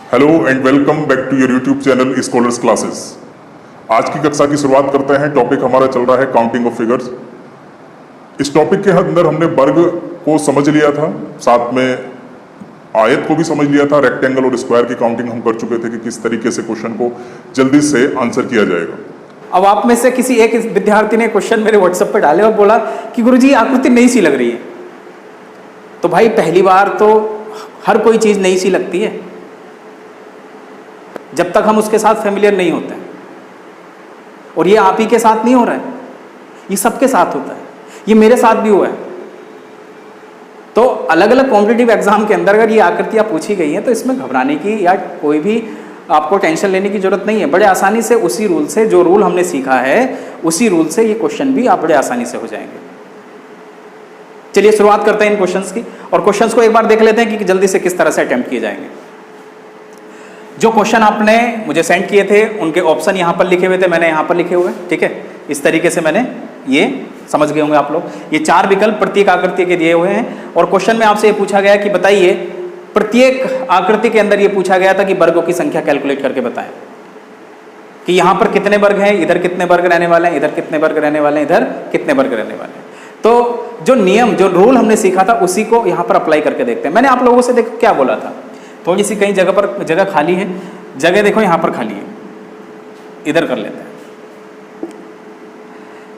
Hello and welcome back to your YouTube channel scholars classes. आज की कक्षा की शुरुआत करते हैं। टॉपिक हमारा चल रहा है काउंटिंग ऑफ फिगर्स। इस टॉपिक के अंदर हमने वर्ग को समझ लिया था, साथ में आयत को भी समझ लिया था। रेक्टेंगल और स्क्वायर की काउंटिंग हम कर चुके थे कि किस तरीके से क्वेश्चन को जल्दी से आंसर किया जाएगा। अब आप में से किसी एक विद्यार्थी ने क्वेश्चन मेरे व्हाट्सएप पर डाले और बोला कि गुरुजी आकृति नई सी लग रही है। तो भाई पहली बार तो हर कोई चीज नई सी लगती है जब तक हम उसके साथ फेमिलियर नहीं होते हैं। और ये आप ही के साथ नहीं हो रहा है, ये सबके साथ होता है, ये मेरे साथ भी हुआ है। तो अलग अलग कॉम्पिटिटिव एग्जाम के अंदर अगर ये आकृतियां पूछी गई हैं तो इसमें घबराने की या कोई भी आपको टेंशन लेने की जरूरत नहीं है। बड़े आसानी से उसी रूल से, जो रूल हमने सीखा है उसी रूल से ये क्वेश्चन भी आप बड़े आसानी से हो जाएंगे। चलिए शुरुआत करते हैं इन क्वेश्चंस की, और क्वेश्चंस को एक बार देख लेते हैं कि जल्दी से किस तरह से अटेम्प्ट किए जाएंगे। जो क्वेश्चन आपने मुझे सेंड किए थे उनके ऑप्शन यहाँ पर लिखे हुए थे, मैंने यहाँ पर लिखे हुए, ठीक है। इस तरीके से मैंने ये समझ गए होंगे आप लोग। ये 4 विकल्प प्रत्येक आकृति के दिए हुए हैं और क्वेश्चन में आपसे ये पूछा गया कि बताइए, प्रत्येक आकृति के अंदर ये पूछा गया था कि वर्गों की संख्या कैलकुलेट करके बताएं कि यहाँ पर कितने वर्ग हैं, इधर कितने वर्ग रहने वाले हैं, इधर कितने वर्ग रहने वाले हैं, इधर कितने वर्ग रहने वाले हैं। तो जो नियम, जो रूल हमने सीखा था उसी को यहाँ पर अप्लाई करके देखते हैं। मैंने आप लोगों से देखो क्या बोला था, थोड़ी सी कहीं जगह पर जगह खाली है, जगह देखो यहाँ पर खाली है, इधर कर लेते हैं।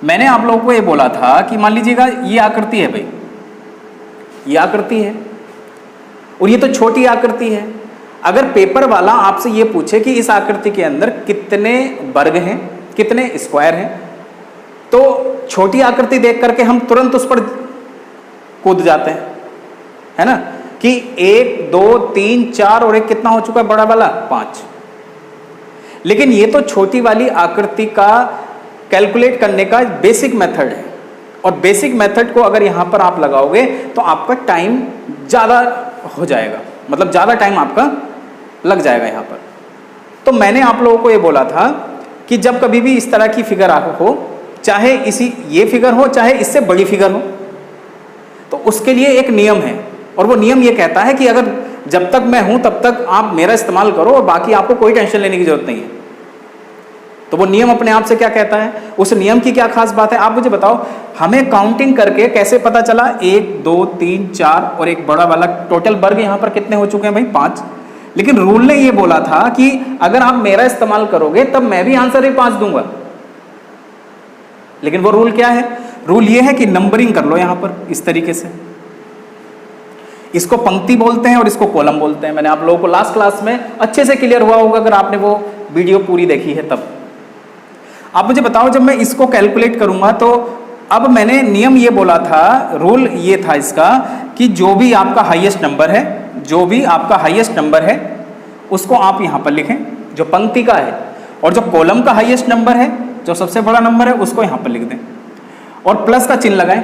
मैंने आप लोगों को ये बोला था कि मान लीजिएगा ये आकृति है भाई, ये आकृति है और ये तो छोटी आकृति है। अगर पेपर वाला आपसे ये पूछे कि इस आकृति के अंदर कितने वर्ग हैं, कितने स्क्वायर हैं, तो छोटी आकृति देख करके हम तुरंत उस पर कूद जाते हैं, है ना, कि 1 2 3 4 और एक कितना हो चुका है बड़ा वाला 5। लेकिन ये तो छोटी वाली आकृति का कैलकुलेट करने का बेसिक मेथड है, और बेसिक मेथड को अगर यहां पर आप लगाओगे तो आपका टाइम ज़्यादा हो जाएगा, मतलब ज़्यादा टाइम आपका लग जाएगा यहां पर। तो मैंने आप लोगों को ये बोला था कि जब कभी भी इस तरह की फिगर हो, चाहे ये फिगर हो चाहे इससे बड़ी फिगर हो, तो उसके लिए एक नियम है, और वो नियम ये कहता है कि अगर जब तक मैं हूं तब तक आप मेरा इस्तेमाल करो और बाकी आपको कोई टेंशन लेने की जरूरत नहीं है। तो वो नियम अपने आप से क्या कहता है, उस नियम की क्या खास बात है, आप मुझे बताओ। हमें काउंटिंग करके कैसे पता चला 1 2 3 4 और एक बड़ा वाला, टोटल वर्ग यहां पर कितने हो चुके हैं भाई 5। लेकिन रूल ने ये बोला था कि अगर आप मेरा इस्तेमाल करोगे तब मैं भी आंसर ही 5 दूंगा। लेकिन वो रूल क्या है, रूल ये है कि नंबरिंग कर लो यहां पर इस तरीके से। इसको पंक्ति बोलते हैं और इसको कॉलम बोलते हैं। मैंने आप लोगों को लास्ट क्लास में अच्छे से क्लियर हुआ होगा अगर आपने वो वीडियो पूरी देखी है तब। आप मुझे बताओ, जब मैं इसको कैलकुलेट करूंगा तो अब मैंने नियम ये बोला था, रूल ये था इसका कि जो भी आपका हाईएस्ट नंबर है, जो भी आपका हाईएस्ट नंबर है उसको आप यहां पर लिखें जो पंक्ति का है, और जो कॉलम का हाईएस्ट नंबर है, जो सबसे बड़ा नंबर है, उसको यहां पर लिख दें और प्लस का चिन्ह लगाएं।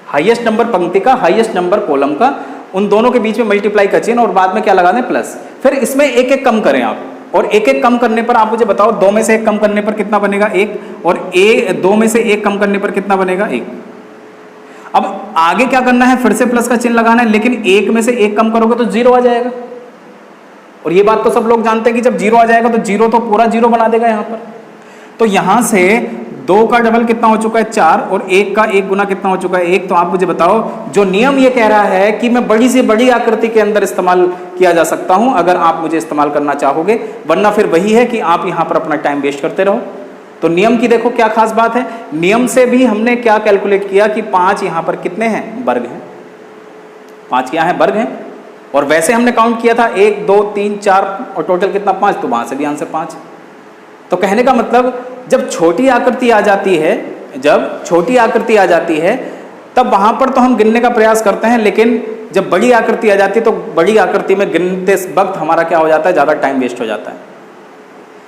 हाईएस्ट नंबर पंक्ति का, हाईएस्ट नंबर कॉलम का, उन दोनों के बीच में मल्टीप्लाई का चिन्ह और बाद में क्या लगा दें, प्लस। फिर इसमें एक एक कम करें आप, और एक एक कम करने पर आप मुझे बताओ 2 में से 1 कम करने पर कितना बनेगा 1, और 2 में से 1 कम करने पर कितना बनेगा 1। अब आगे क्या करना है, फिर से प्लस का चिन्ह लगाना है, लेकिन 1 में से 1 कम करोगे तो 0 आ जाएगा। और ये बात तो सब लोग जानते हैं कि जब 0 आ जाएगा तो 0 तो पूरा 0 बना देगा यहां पर। तो यहां से 2 का डबल कितना हो चुका है 4, और 1 का 1 गुना कितना हो चुका है 1। तो आप मुझे बताओ, जो नियम ये कह रहा है कि मैं बड़ी से बड़ी आकृति के अंदर इस्तेमाल किया जा सकता हूं अगर आप मुझे इस्तेमाल करना चाहोगे, वरना फिर वही है कि आप यहां पर अपना टाइम वेस्ट करते रहो। तो नियम की देखो क्या खास बात है, नियम से भी हमने क्या कैलकुलेट किया कि 5 यहां पर कितने हैं, वर्ग हैं, 5 क्या है, वर्ग हैं। और वैसे हमने काउंट किया था 1 2 3 4 और टोटल कितना 5, तो वहां से भी आंसर 5। तो कहने का मतलब जब छोटी आकृति आ जाती है, जब छोटी आकृति आ जाती है तब वहां पर तो हम गिनने का प्रयास करते हैं, लेकिन जब बड़ी आकृति आ जाती है तो बड़ी आकृति में गिनते वक्त हमारा क्या हो जाता है, ज़्यादा टाइम वेस्ट हो जाता है।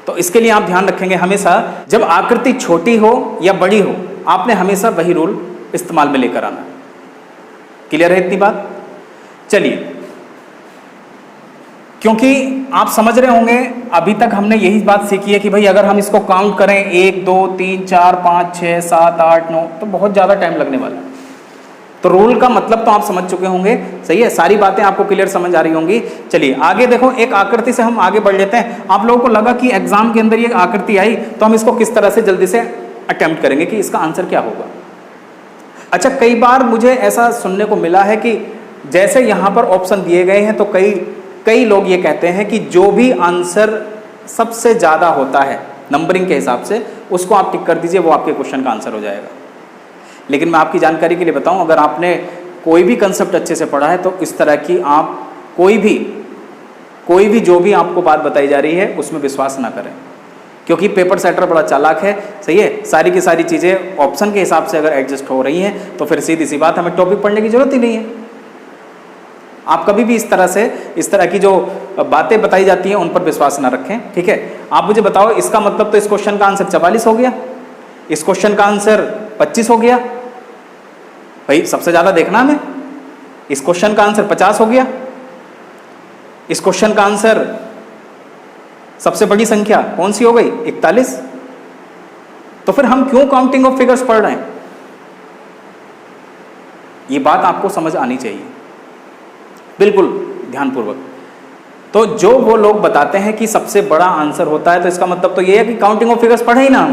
तो इसके लिए आप ध्यान रखेंगे, हमेशा जब आकृति छोटी हो या बड़ी हो, आपने हमेशा वही रूल इस्तेमाल में लेकर आना। क्लियर है इतनी बात? चलिए, क्योंकि आप समझ रहे होंगे अभी तक हमने यही बात सीखी है कि भाई अगर हम इसको काउंट करें 1 2 3 4 5 6 7 8 9 तो बहुत ज़्यादा टाइम लगने वाला है। तो रूल का मतलब तो आप समझ चुके होंगे, सही है, सारी बातें आपको क्लियर समझ आ रही होंगी। चलिए आगे देखो, एक आकृति से हम आगे बढ़ लेते हैं। आप लोगों को लगा कि एग्जाम के अंदर ये आकृति आई तो हम इसको किस तरह से जल्दी से अटेम्प्ट करेंगे कि इसका आंसर क्या होगा। अच्छा, कई बार मुझे ऐसा सुनने को मिला है कि जैसे यहाँ पर ऑप्शन दिए गए हैं तो कई लोग ये कहते हैं कि जो भी आंसर सबसे ज़्यादा होता है नंबरिंग के हिसाब से उसको आप टिक कर दीजिए, वो आपके क्वेश्चन का आंसर हो जाएगा। लेकिन मैं आपकी जानकारी के लिए बताऊं, अगर आपने कोई भी कंसेप्ट अच्छे से पढ़ा है तो इस तरह की आप कोई भी जो भी आपको बात बताई जा रही है उसमें विश्वास ना करें, क्योंकि पेपर सेटर बड़ा चालाक है, सही है। सारी की सारी चीज़ें ऑप्शन के हिसाब से अगर एडजस्ट हो रही हैं तो फिर सीधी सी बात, हमें टॉपिक पढ़ने की जरूरत ही नहीं है। आप कभी भी इस तरह की जो बातें बताई जाती हैं उन पर विश्वास ना रखें, ठीक है। आप मुझे बताओ, इसका मतलब तो इस क्वेश्चन का आंसर 44 हो गया, इस क्वेश्चन का आंसर 25 हो गया, भाई सबसे ज्यादा देखना हमें। इस क्वेश्चन का आंसर 50 हो गया, इस क्वेश्चन का आंसर सबसे बड़ी संख्या कौन सी हो गई, 41। तो फिर हम क्यों काउंटिंग ऑफ फिगर्स पढ़ रहे हैं? ये बात आपको समझ आनी चाहिए, बिल्कुल ध्यानपूर्वक। तो जो वो लोग बताते हैं कि सबसे बड़ा आंसर होता है, तो इसका मतलब तो ये है कि काउंटिंग ऑफ फिगर्स पढ़े ही ना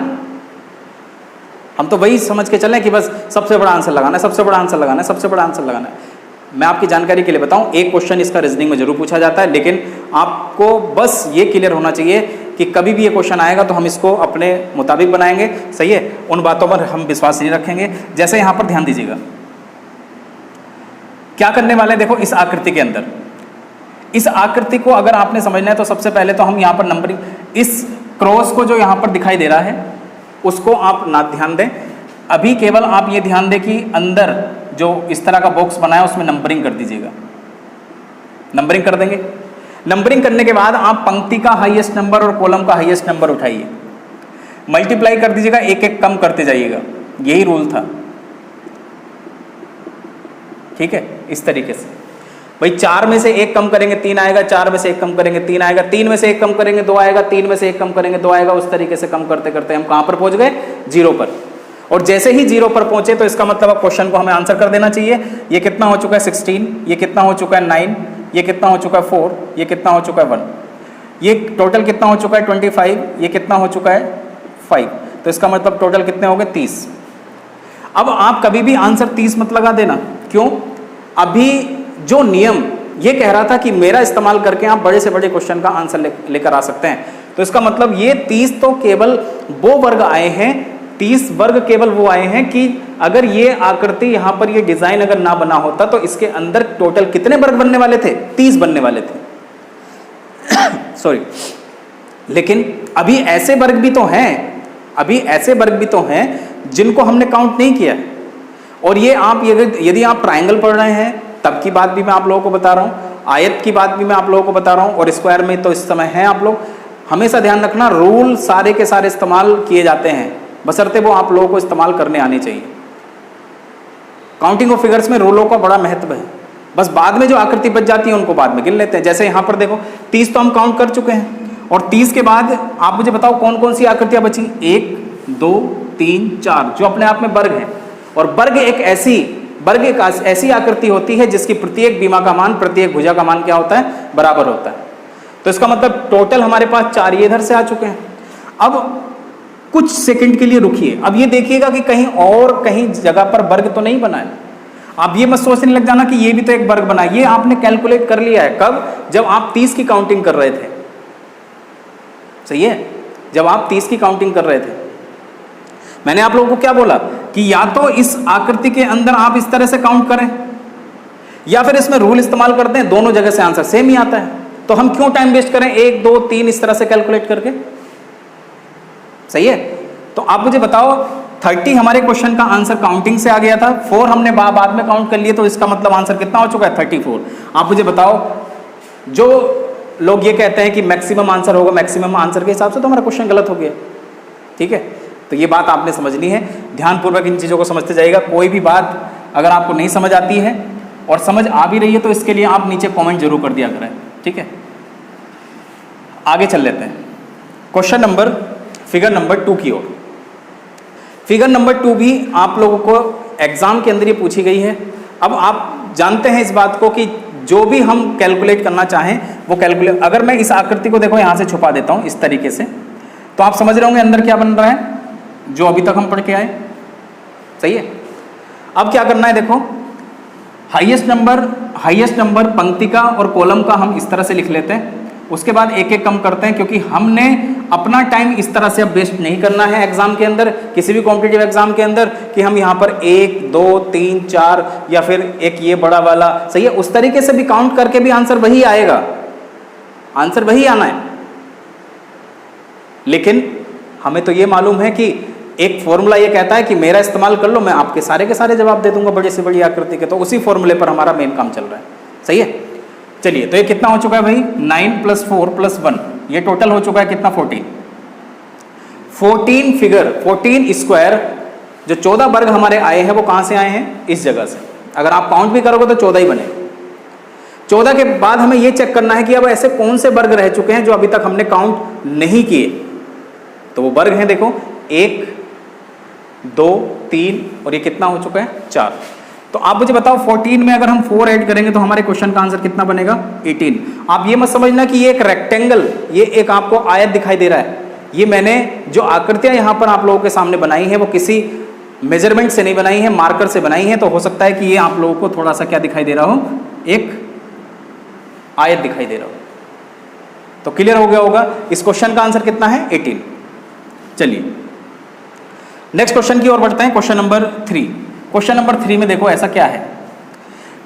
हम तो वही समझ के चलें कि बस सबसे बड़ा आंसर लगाना है, सबसे बड़ा आंसर लगाना है, सबसे बड़ा आंसर लगाना है। मैं आपकी जानकारी के लिए बताऊं, एक क्वेश्चन इसका रीजनिंग में जरूर पूछा जाता है, लेकिन आपको बस ये क्लियर होना चाहिए कि कभी भी ये क्वेश्चन आएगा तो हम इसको अपने मुताबिक बनाएंगे, सही है। उन बातों पर हम विश्वास नहीं रखेंगे। जैसे यहाँ पर ध्यान दीजिएगा, क्या करने वाले हैं, देखो इस आकृति के अंदर, इस आकृति को अगर आपने समझना है तो सबसे पहले तो हम यहाँ पर नंबरिंग, इस क्रॉस को जो यहाँ पर दिखाई दे रहा है उसको आप ना ध्यान दें। अभी केवल आप ये ध्यान दें कि अंदर जो इस तरह का बॉक्स बनाया उसमें नंबरिंग कर दीजिएगा। नंबरिंग कर देंगे, नंबरिंग करने के बाद आप पंक्ति का हाईएस्ट नंबर और कॉलम का हाईएस्ट नंबर उठाइए, मल्टीप्लाई कर दीजिएगा, एक एक कम करते जाइएगा, यही रूल था, ठीक है। इस तरीके से भाई 4 में से 1 कम करेंगे 3 आएगा, 4 में से 1 कम करेंगे 3 आएगा, 3 में से 1 कम करेंगे 2 आएगा, 3 में से 1 कम करेंगे 2 आएगा। उस तरीके से कम करते करते हम कहां पर पहुंच गए, 0 पर। और जैसे ही 0 पर पहुंचे तो इसका मतलब अब क्वेश्चन को हमें आंसर कर देना चाहिए। ये कितना हो चुका है 16, ये कितना हो चुका है 9, ये कितना हो चुका है 4, ये कितना हो चुका है 1, ये टोटल कितना हो चुका है 25, ये कितना हो चुका है 5। तो इसका मतलब टोटल कितने हो गए 30। अब आप कभी भी आंसर 30 मत लगा देना, क्यों? अभी जो नियम ये कह रहा था कि मेरा इस्तेमाल करके आप बड़े से बड़े क्वेश्चन का आंसर लेकर आ सकते हैं, तो इसका मतलब ये 30 तो केवल वो वर्ग आए हैं, 30 वर्ग केवल वो आए हैं कि अगर ये आकृति यहाँ पर ये डिजाइन अगर ना बना होता तो इसके अंदर टोटल कितने वर्ग बनने वाले थे, 30 बनने वाले थे सॉरी। लेकिन अभी ऐसे वर्ग भी तो हैं, अभी ऐसे वर्ग भी तो हैं जिनको हमने काउंट नहीं किया। और ये आप यदि आप ट्रायंगल पढ़ रहे हैं तब की बात भी मैं आप लोगों को बता रहा हूँ, आयत की बात भी मैं आप लोगों को बता रहा हूँ, और स्क्वायर में तो इस समय है आप लोग। हमेशा ध्यान रखना, रूल सारे के सारे इस्तेमाल किए जाते हैं, बशर्ते वो आप लोगों को इस्तेमाल करने आने चाहिए। काउंटिंग ऑफ फिगर्स में रूलों का बड़ा महत्व है, बस बाद में जो आकृति बच जाती है उनको बाद में गिन लेते हैं। जैसे यहाँ पर देखो 30 तो हम काउंट कर चुके हैं, और 30 के बाद आप मुझे बताओ कौन कौन सी आकृतियां बची, 1 2 3 4 जो अपने आप में वर्ग हैं। और वर्ग एक ऐसी आकृति होती है जिसकी प्रत्येक बीमा का मान, प्रत्येक भुजा का मान क्या होता है, बराबर होता है। तो इसका मतलब टोटल हमारे पास 4 ये इधर से आ चुके हैं। अब कुछ सेकंड के लिए रुकिए, अब ये देखिएगा कि कहीं जगह पर वर्ग तो नहीं बना है। आप ये मत सोचने लग जाना कि ये भी तो एक वर्ग बना है, ये आपने कैलकुलेट कर लिया है। कब? जब आप 30 की काउंटिंग कर रहे थे, सही है, जब आप 30 की काउंटिंग कर रहे थे। मैंने आप लोगों को क्या बोला कि या तो इस आकृति के अंदर आप इस तरह से काउंट करें, या फिर इसमें रूल इस्तेमाल करते हैं, दोनों जगह से आंसर सेम ही आता है। तो हम क्यों टाइम वेस्ट करें 1 2 3 इस तरह से कैलकुलेट करके, सही है। तो आप मुझे बताओ 30 हमारे क्वेश्चन का आंसर काउंटिंग से आ गया था, 4 हमने बाद में काउंट कर लिए, तो इसका मतलब आंसर कितना हो चुका है 34। आप मुझे बताओ, जो लोग ये कहते हैं कि मैक्सिमम आंसर होगा, मैक्सिमम आंसर के हिसाब से तो हमारा क्वेश्चन गलत हो गया, ठीक है। तो ये बात आपने समझनी है, ध्यानपूर्वक इन चीज़ों को समझते जाइएगा। कोई भी बात अगर आपको नहीं समझ आती है और समझ आ भी रही है तो इसके लिए आप नीचे कमेंट जरूर कर दिया करें, ठीक है। आगे चल लेते हैं फिगर नंबर 2 की ओर। फिगर नंबर 2 भी आप लोगों को एग्जाम के अंदर ये पूछी गई है। अब आप जानते हैं इस बात को कि जो भी हम कैलकुलेट करना चाहें वो कैलकुलेट, अगर मैं इस आकृति को देखो यहाँ से छुपा देता हूँ इस तरीके से, तो आप समझ रहे होंगे अंदर क्या बन रहा है जो अभी तक हम पढ़ के आए। सही है। अब क्या करना है, देखो हाईएस्ट नंबर पंक्ति का और कॉलम का हम इस तरह से लिख लेते हैं, उसके बाद एक एक कम करते हैं, क्योंकि हमने अपना टाइम इस तरह से अब वेस्ट नहीं करना है एग्जाम के अंदर, किसी भी कॉम्पिटिटिव एग्जाम के अंदर, कि हम यहाँ पर 1 2 3 4 या फिर एक ये बड़ा वाला। सही है। उस तरीके से भी काउंट करके भी आंसर वही आएगा, आंसर वही आना है। लेकिन हमें तो ये मालूम है कि एक फॉर्मूला ये कहता है कि मेरा इस्तेमाल कर लो, मैं आपके सारे जवाब दे दूंगा बड़ी से बड़ी आकृति के, तो उसी फॉर्मूले पर हमारा मेन काम चल रहा है। सही है। चलिए, तो ये कितना हो चुका है भाई, 9 + 4 + 1, ये टोटल हो चुका है कितना, 14 फिगर, 14 स्क्वायर, जो 14 वर्ग हमारे आए हैं वो कहां से आए हैं, इस जगह से। अगर आप काउंट भी करोगे तो 14 ही बने। 14 के बाद हमें ये चेक करना है कि अब ऐसे कौन से वर्ग रह चुके हैं जो अभी तक हमने काउंट नहीं किए। तो वो वर्ग हैं, देखो 1 2 3 और ये कितना हो चुका है, 4। तो आप मुझे बताओ 14 में अगर हम 4 ऐड करेंगे तो हमारे क्वेश्चन का आंसर कितना बनेगा, 18। आप ये मत समझना कि ये एक रेक्टेंगल, ये एक आपको आयत दिखाई दे रहा है। ये मैंने जो आकृतियां यहां पर आप लोगों के सामने बनाई हैं वो किसी मेजरमेंट से नहीं बनाई है, मार्कर से बनाई है। तो हो सकता है कि ये आप लोगों को थोड़ा सा क्या दिखाई दे रहा हो, एक आयत दिखाई दे रहा हो। तो क्लियर हो गया होगा, इस क्वेश्चन का आंसर कितना है, 18। चलिए नेक्स्ट क्वेश्चन की ओर बढ़ते हैं, क्वेश्चन नंबर 3। क्वेश्चन नंबर 3 में देखो ऐसा क्या है।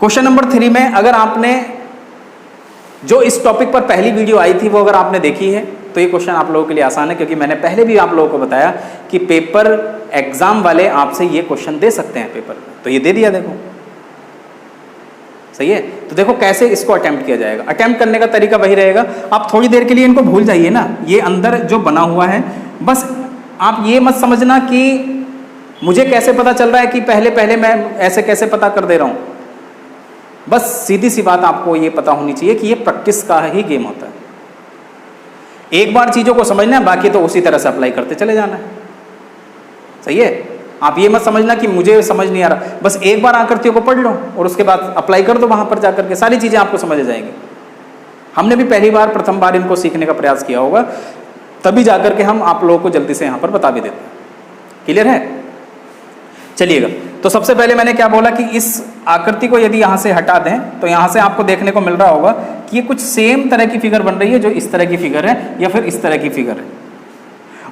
क्वेश्चन नंबर 3 में अगर आपने जो इस टॉपिक पर पहली वीडियो आई थी वो अगर आपने देखी है तो ये क्वेश्चन आप लोगों के लिए आसान है, क्योंकि मैंने पहले भी आप लोगों को बताया कि पेपर एग्जाम वाले आपसे ये क्वेश्चन दे सकते हैं पेपर में, तो ये दे दिया देखो। सही है। तो देखो कैसे इसको अटेम्प्ट किया जाएगा। अटेम्प्ट करने का तरीका वही रहेगा, आप थोड़ी देर के लिए इनको भूल जाइए ना, ये अंदर जो बना हुआ है, बस आप ये मत समझना कि मुझे कैसे पता चल रहा है कि पहले मैं ऐसे कैसे पता कर दे रहा हूं। बस सीधी सी बात आपको ये पता होनी चाहिए कि ये प्रैक्टिस का ही गेम होता है। एक बार चीजों को समझना है, बाकी तो उसी तरह से अप्लाई करते चले जाना है। सही है। आप ये मत समझना कि मुझे समझ नहीं आ रहा, बस एक बार आकृतियों को पढ़ लो और उसके बाद अप्लाई कर दो, वहां पर जाकर के सारी चीजें आपको समझ आ जाएंगी। हमने भी पहली बार प्रथम बार इनको सीखने का प्रयास किया होगा, तभी जाकर के हम आप लोगों को जल्दी से यहाँ पर बता भी देते हैं। क्लियर है। चलिएगा, तो सबसे पहले मैंने क्या बोला कि इस आकृति को यदि यहाँ से हटा दें तो यहाँ से आपको देखने को मिल रहा होगा कि ये कुछ सेम तरह की फिगर बन रही है, जो इस तरह की फिगर है या फिर इस तरह की फिगर है।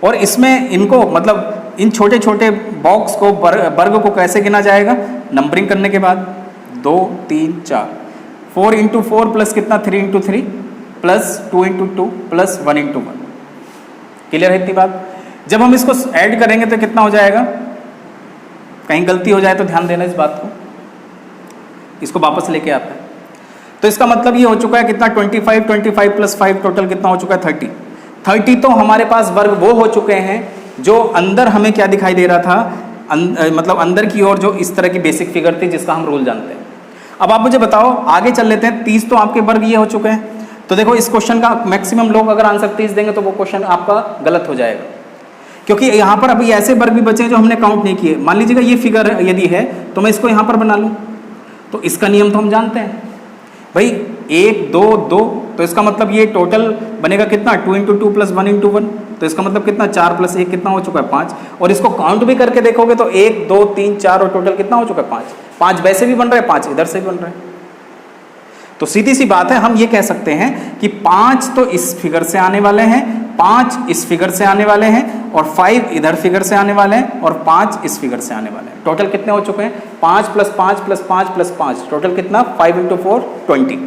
और इसमें इनको मतलब इन छोटे छोटे बॉक्स को वर्ग को कैसे गिना जाएगा, नंबरिंग करने के बाद 2 3 4, 4 × 4 प्लस कितना 3 × 3 प्लस 2 × 2 प्लस 1 × 1। क्लियर है इतनी बात। जब हम इसको ऐड करेंगे तो कितना हो जाएगा, कहीं गलती हो जाए तो ध्यान देना इस बात को, इसको वापस लेके आता है। तो इसका मतलब ये हो चुका है कितना 25 प्लस 5 टोटल कितना हो चुका है 30। तो हमारे पास वर्ग वो हो चुके हैं जो अंदर हमें क्या दिखाई दे रहा था, मतलब अंदर की ओर जो इस तरह की बेसिक फिगर थी जिसका हम रूल जानते हैं। अब आप मुझे बताओ, आगे चल लेते हैं। 30 तो आपके वर्ग ये हो चुके हैं। तो देखो इस क्वेश्चन का मैक्सिमम लोग अगर आंसर 30 देंगे तो वो क्वेश्चन आपका गलत हो जाएगा, क्योंकि यहाँ पर अभी ऐसे वर्ग भी बचे हैं जो हमने काउंट नहीं किए। मान लीजिएगा ये फिगर यदि है तो मैं इसको यहाँ पर बना लूँ, तो इसका नियम तो हम जानते हैं भाई, 1 2 2, तो इसका मतलब ये टोटल बनेगा कितना 2 × 2 प्लस 1 × 1, तो इसका मतलब कितना 4 प्लस 1 कितना हो चुका है 5। और इसको काउंट भी करके देखोगे तो 1 2 3 4 और टोटल कितना हो चुका है 5। 5 वैसे भी बन रहे हैं, 5 इधर से भी बन रहे हैं। तो सीधी सी बात है, हम ये कह सकते हैं कि 5 तो इस फिगर से आने वाले हैं, 5 इस फिगर से आने वाले हैं और 5 इधर फिगर से आने वाले हैं और 5 इस फिगर से आने वाले हैं। टोटल कितने हो चुके हैं 5 + 5 + 5 + 5, टोटल कितना 5 × 4 20।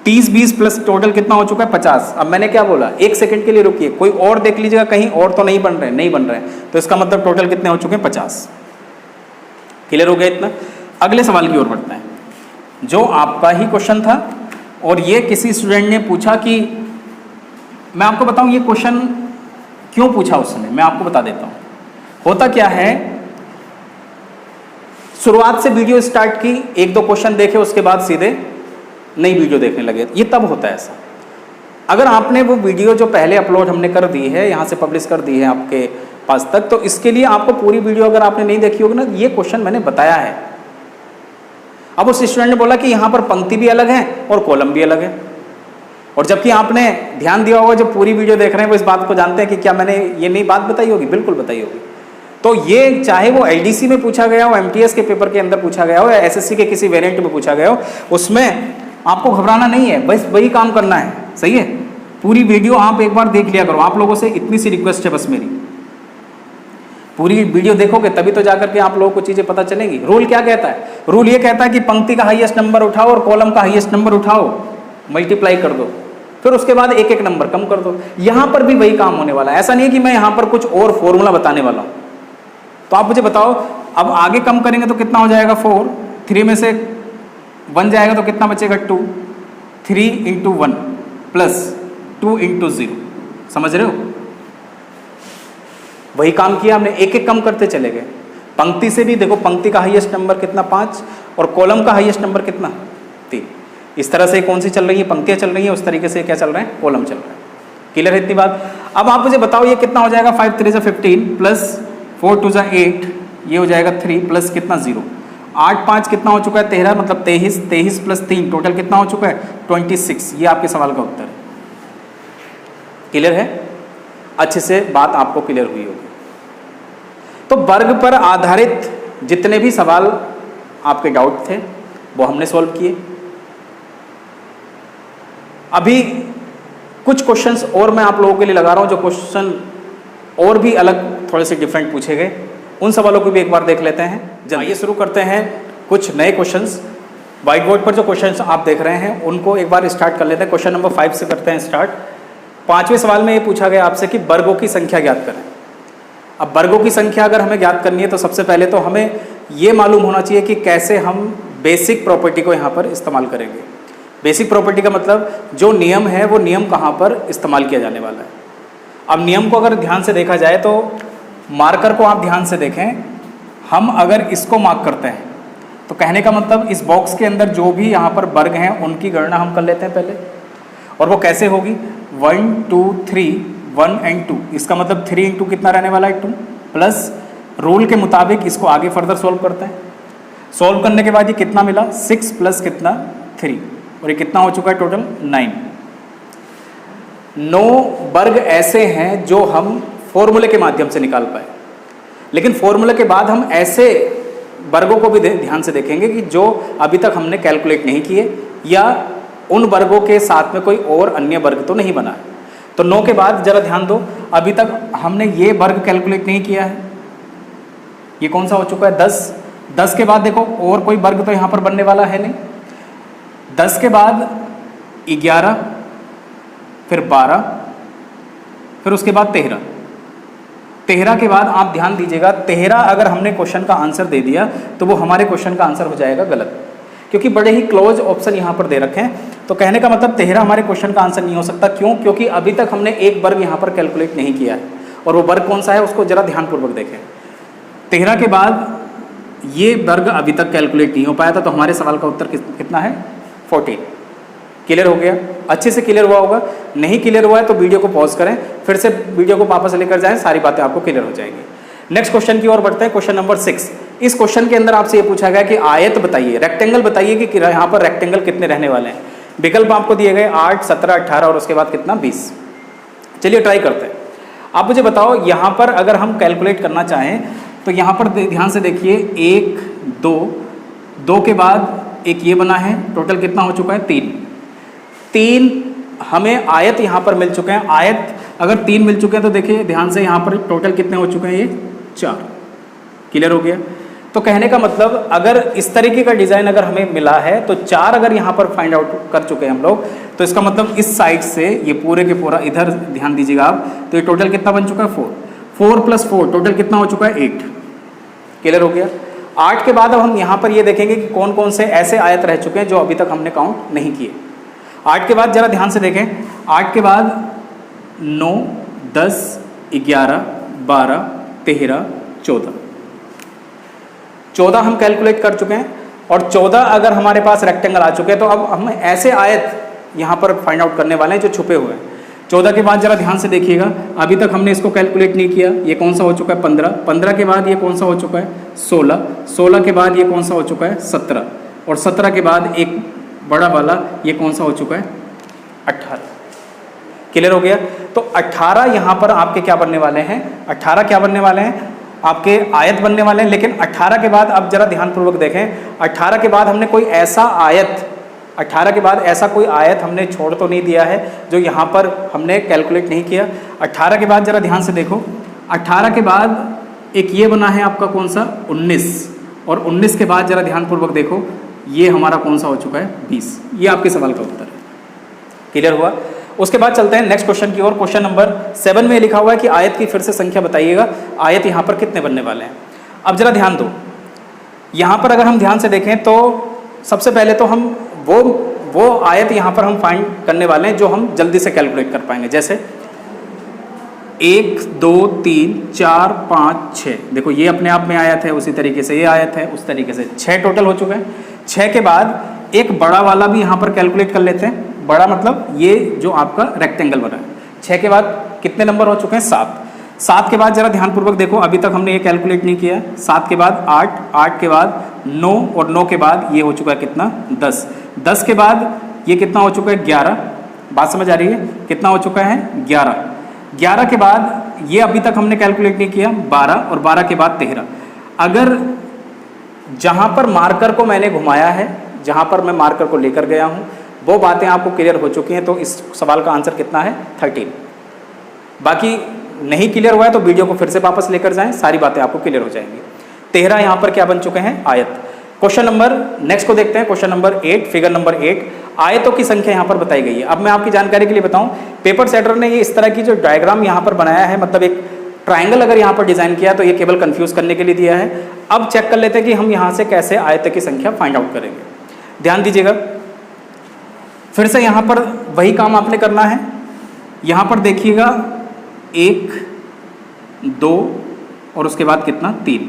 30 20 प्लस टोटल कितना हो चुका है 50। अब मैंने क्या बोला, एक सेकंड के लिए रुकिए, कोई और देख लीजिएगा कहीं और तो नहीं बन रहे, तो इसका मतलब टोटल कितने हो चुके हैं 50। क्लियर हो गया इतना। अगले सवाल की ओर बढ़ते हैं, जो आपका ही क्वेश्चन था और ये किसी स्टूडेंट ने पूछा कि मैं आपको बताऊं ये क्वेश्चन क्यों पूछा उसने, मैं आपको बता देता हूं। होता क्या है, शुरुआत से वीडियो स्टार्ट की, 1 2 क्वेश्चन देखे, उसके बाद सीधे नई वीडियो देखने लगे, ये तब होता है ऐसा। अगर आपने वो वीडियो जो पहले अपलोड हमने कर दी है, यहाँ से पब्लिश कर दी है आपके पास तक, तो इसके लिए आपको पूरी वीडियो अगर आपने नहीं देखी होगी ना, ये क्वेश्चन मैंने बताया है, अब उस स्टूडेंट ने बोला कि यहाँ पर पंक्ति भी अलग है और कॉलम भी अलग है, और जबकि आपने ध्यान दिया होगा, जो पूरी वीडियो देख रहे हैं वो इस बात को जानते हैं कि क्या मैंने ये नई बात बताई होगी, बिल्कुल बताई होगी। तो ये चाहे वो एलडीसी में पूछा गया हो, एमटीएस के पेपर के अंदर पूछा गया हो, या एसएससी के किसी वेरिएंट में पूछा गया हो, उसमें आपको घबराना नहीं है, बस वही काम करना है। सही है, पूरी वीडियो आप एक बार देख लिया करो। आप लोगों से इतनी सी रिक्वेस्ट है बस मेरी, पूरी वीडियो देखोगे तभी तो जाकर के आप लोगों को चीजें पता चलेंगी। रूल क्या कहता है? रूल ये कहता है कि पंक्ति का हाईएस्ट नंबर उठाओ और कॉलम का हाईएस्ट नंबर उठाओ, मल्टीप्लाई कर दो, फिर उसके बाद एक एक नंबर कम कर दो। यहां पर भी वही काम होने वाला है। ऐसा नहीं है कि मैं यहां पर कुछ और फॉर्मूला बताने वाला हूं। तो आप मुझे बताओ, अब आगे कम करेंगे तो कितना हो जाएगा 4, 3 में से 1 जाएगा तो कितना बचेगा 2, 3 इंटू 1 प्लस 2 इंटू 0। समझ रहे हो? वही काम किया हमने, एक एक कम करते चले गए। पंक्ति से भी देखो, पंक्ति का हाईएस्ट नंबर कितना 5 और कॉलम का हाईएस्ट नंबर कितना 3। इस तरह से कौन सी चल रही है? पंक्तियां चल रही है। उस तरीके से क्या चल रहे हैं? कॉलम चल रहा है। क्लियर है इतनी बात? अब आप मुझे बताओ ये कितना हो जाएगा? 5 3 15 प्लस 4 2 8, ये हो जाएगा 3 प्लस कितना 0। 8 5 कितना हो चुका है? 13, मतलब 23, 23 प्लस 3 टोटल कितना हो चुका है? 26। ये आपके सवाल का उत्तर है। क्लियर है? अच्छे से बात आपको क्लियर हुई होगी। तो वर्ग पर आधारित जितने भी सवाल आपके डाउट थे वो हमने सॉल्व किए। अभी कुछ क्वेश्चंस और मैं आप लोगों के लिए लगा रहा हूं, जो क्वेश्चन और भी अलग थोड़े से डिफरेंट पूछे गए, उन सवालों को भी एक बार देख लेते हैं। आइए शुरू करते हैं कुछ नए क्वेश्चंस। व्हाइट बोर्ड पर जो क्वेश्चंस आप देख रहे हैं उनको एक बार स्टार्ट कर लेते हैं। क्वेश्चन नंबर 5 से करते हैं स्टार्ट। 5वें सवाल में ये पूछा गया आपसे कि वर्गों की संख्या ज्ञात करें। अब वर्गों की संख्या अगर हमें ज्ञात करनी है तो सबसे पहले तो हमें ये मालूम होना चाहिए कि कैसे हम बेसिक प्रॉपर्टी को यहाँ पर इस्तेमाल करेंगे। बेसिक प्रॉपर्टी का मतलब जो नियम है वो नियम कहाँ पर इस्तेमाल किया जाने वाला है। अब नियम को अगर ध्यान से देखा जाए तो मार्कर को आप ध्यान से देखें। हम अगर इसको मार्क करते हैं तो कहने का मतलब इस बॉक्स के अंदर जो भी यहाँ पर वर्ग हैं उनकी गणना हम कर लेते हैं पहले। और वो कैसे होगी? 1 2 3 1 एंड 2। इसका मतलब 3 इंटू कितना रहने वाला है? 2 प्लस रूल के मुताबिक इसको आगे फर्दर सॉल्व करते हैं। सॉल्व करने के बाद ये कितना मिला? 6 प्लस कितना 3, और ये कितना हो चुका है टोटल? 9। 9 वर्ग ऐसे हैं जो हम फॉर्मूले के माध्यम से निकाल पाए। लेकिन फॉर्मूले के बाद हम ऐसे वर्गों को भी ध्यान से देखेंगे कि जो अभी तक हमने कैलकुलेट नहीं किए, या उन वर्गों के साथ में कोई और अन्य वर्ग तो नहीं बना है। तो 9 के बाद जरा ध्यान दो, अभी तक हमने ये वर्ग कैलकुलेट नहीं किया है। ये कौन सा हो चुका है? 10। 10 के बाद देखो और कोई वर्ग तो यहाँ पर बनने वाला है नहीं। 10 के बाद 11, फिर 12, फिर उसके बाद 13। 13 के बाद आप ध्यान दीजिएगा, 13 अगर हमने क्वेश्चन का आंसर दे दिया तो वो हमारे क्वेश्चन का आंसर हो जाएगा गलत, क्योंकि बड़े ही क्लोज ऑप्शन यहाँ पर दे रखे हैं। तो कहने का मतलब 13 हमारे क्वेश्चन का आंसर नहीं हो सकता। क्यों? क्योंकि अभी तक हमने एक वर्ग यहाँ पर कैलकुलेट नहीं किया है, और वो वर्ग कौन सा है उसको जरा ध्यानपूर्वक देखें। 13 के बाद ये वर्ग अभी तक कैलकुलेट नहीं हो पाया था, तो हमारे सवाल का उत्तर कितना है? 14। क्लियर हो गया? अच्छे से क्लियर हुआ होगा। नहीं क्लियर हुआ है तो वीडियो को पॉज करें, फिर से वीडियो को वापस लेकर जाएं, सारी बातें आपको क्लियर हो जाएंगी। नेक्स्ट क्वेश्चन की ओर बढ़ते हैं। Question number 6। इस क्वेश्चन के अंदर आपसे ये पूछा गया कि आयत बताइए, रेक्टेंगल बताइए कि यहाँ पर रेक्टेंगल कितने रहने वाले हैं। विकल्प आपको दिए गए 8 17 18 और उसके बाद कितना 20। चलिए ट्राई करते हैं। आप मुझे बताओ, यहाँ पर अगर हम कैलकुलेट करना चाहें तो यहाँ पर ध्यान से देखिए, 1 2, 2 के बाद एक ये बना है, टोटल कितना हो चुका है? 3 हमें आयत यहाँ पर मिल चुके हैं। आयत अगर 3 मिल चुके हैं तो देखिए ध्यान से, यहाँ पर टोटल कितने हो चुके हैं? ये 4। क्लियर हो गया? तो कहने का मतलब अगर इस तरीके का डिज़ाइन अगर हमें मिला है तो 4 अगर यहाँ पर फाइंड आउट कर चुके हैं हम लोग, तो इसका मतलब इस साइड से ये पूरे के पूरा इधर ध्यान दीजिएगा आप, तो ये टोटल कितना बन चुका है? 4। 4 प्लस 4 टोटल कितना हो चुका है? 8। क्लियर हो गया? 8 के बाद अब हम यहाँ पर ये देखेंगे कि कौन कौन से ऐसे आयत रह चुके हैं जो अभी तक हमने काउंट नहीं किए। 8 के बाद जरा ध्यान से देखें, 8 के बाद 9 10 11 12 13 14। 14 हम कैलकुलेट कर चुके हैं, और 14 अगर हमारे पास रेक्टेंगल आ चुके हैं तो अब हम ऐसे आयत यहाँ पर फाइंड आउट करने वाले हैं जो छुपे हुए हैं। 14 के बाद जरा ध्यान से देखिएगा, अभी तक हमने इसको कैलकुलेट नहीं किया। ये कौन सा हो चुका है? 15। 15 के बाद ये कौन सा हो चुका है? 16। 16 के बाद ये कौन सा हो चुका है? 17। और 17 के बाद एक बड़ा वाला, ये कौन सा हो चुका है? 18। क्लियर हो गया? तो 18 यहाँ पर आपके क्या बनने वाले हैं? 18 क्या बनने वाले हैं? आपके आयत बनने वाले हैं। लेकिन 18 के बाद अब जरा ध्यानपूर्वक देखें, 18 के बाद हमने कोई ऐसा आयत, 18 के बाद ऐसा कोई आयत हमने छोड़ तो नहीं दिया है जो यहाँ पर हमने कैलकुलेट नहीं किया। 18 के बाद जरा ध्यान से देखो, 18 के बाद एक ये बना है आपका कौन सा? 19। और 19 के बाद जरा ध्यानपूर्वक देखो, ये हमारा कौन सा हो चुका है? 20। ये आपके सवाल का उत्तर है। क्लियर हुआ? उसके बाद चलते हैं नेक्स्ट क्वेश्चन की ओर। क्वेश्चन नंबर 7 में लिखा हुआ है कि आयत की फिर से संख्या बताइएगा, आयत यहाँ पर कितने बनने वाले हैं। अब जरा ध्यान दो, यहाँ पर अगर हम ध्यान से देखें तो सबसे पहले तो हम वो आयत यहाँ पर हम फाइंड करने वाले हैं जो हम जल्दी से कैलकुलेट कर पाएंगे। जैसे 1 2 3 4 5 6, देखो ये अपने आप में आयत है, उसी तरीके से ये आयत है, उस तरीके से 6 टोटल हो चुके हैं। 6 के बाद एक बड़ा वाला भी यहाँ पर कैलकुलेट कर लेते हैं। बड़ा मतलब ये जो आपका रेक्टेंगल बना है। 6 के बाद कितने नंबर हो चुके हैं? 7। 7 के बाद जरा ध्यानपूर्वक देखो, अभी तक हमने ये कैलकुलेट नहीं किया। 7 के बाद 8, 8 के बाद 9 और 9 के बाद ये हो चुका है कितना? 10। 10 के बाद ये कितना हो चुका है? 11। बात समझ आ रही है? कितना हो चुका है? 11। 11 के बाद ये अभी तक हमने कैलकुलेट नहीं किया, 12। और 12 के बाद 13। अगर जहाँ पर मार्कर को मैंने घुमाया है, जहाँ पर मैं मार्कर को लेकर गया हूँ, वो बातें आपको क्लियर हो चुकी हैं, तो इस सवाल का आंसर कितना है? 13। बाकी नहीं क्लियर हुआ है तो वीडियो को फिर से वापस लेकर जाएं, सारी बातें आपको क्लियर हो जाएंगी। 13 यहाँ पर क्या बन चुके हैं? आयत। क्वेश्चन नंबर नेक्स्ट को देखते हैं, क्वेश्चन नंबर 8, फिगर नंबर 8। आयतों की संख्या यहाँ पर बताई गई है। अब मैं आपकी जानकारी के लिए बताऊं, पेपर सेटर ने ये इस तरह की जो डायग्राम यहाँ पर बनाया है, मतलब एक ट्राइंगल अगर यहाँ पर डिजाइन किया तो ये केवल कंफ्यूज करने के लिए दिया है। अब चेक कर लेते हैं कि हम यहाँ से कैसे आयत की संख्या फाइंड आउट करेंगे। ध्यान दीजिएगा, फिर से यहाँ पर वही काम आपने करना है। यहाँ पर देखिएगा 1 2 और उसके बाद कितना? 3।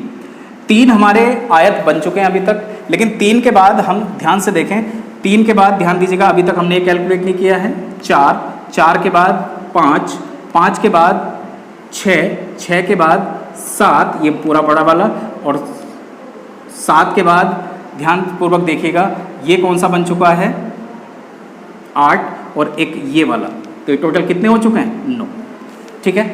3 हमारे आयत बन चुके हैं अभी तक। लेकिन 3 के बाद हम ध्यान से देखें, 3 के बाद ध्यान दीजिएगा, अभी तक हमने ये कैलकुलेट नहीं किया है। 4, 4 के बाद 5, 5 के बाद 6, 6 के बाद 7, ये पूरा बड़ा वाला, और 7 के बाद ध्यानपूर्वक देखिएगा ये कौन सा बन चुका है? 8 और एक ये वाला, तो ये टोटल कितने हो चुके हैं? 9। ठीक है,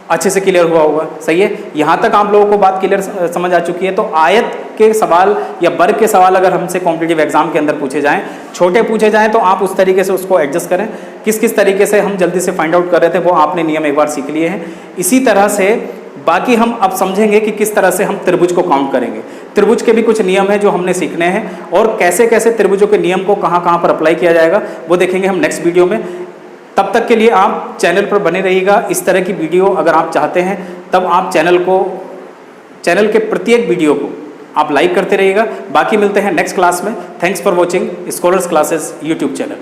अच्छे से क्लियर हुआ होगा। सही है, यहाँ तक आप लोगों को बात क्लियर समझ आ चुकी है। तो आयत के सवाल या वर्ग के सवाल अगर हमसे कॉम्पिटिटिव एग्जाम के अंदर पूछे जाएं, छोटे पूछे जाएं, तो आप उस तरीके से उसको एडजस्ट करें। किस किस तरीके से हम जल्दी से फाइंड आउट कर रहे थे वो आपने नियम एक बार सीख लिए हैं। इसी तरह से बाकी हम अब समझेंगे कि किस तरह से हम त्रिभुज को काउंट करेंगे। त्रिभुज के भी कुछ नियम हैं जो हमने सीखने हैं, और कैसे कैसे त्रिभुजों के नियम को कहाँ कहाँ पर अप्लाई किया जाएगा वो देखेंगे हम नेक्स्ट वीडियो में। तब तक के लिए आप चैनल पर बने रहिएगा। इस तरह की वीडियो अगर आप चाहते हैं तब आप चैनल के प्रत्येक वीडियो को आप लाइक करते रहिएगा। बाकी मिलते हैं नेक्स्ट क्लास में। Thanks for watching scholars classes YouTube channel.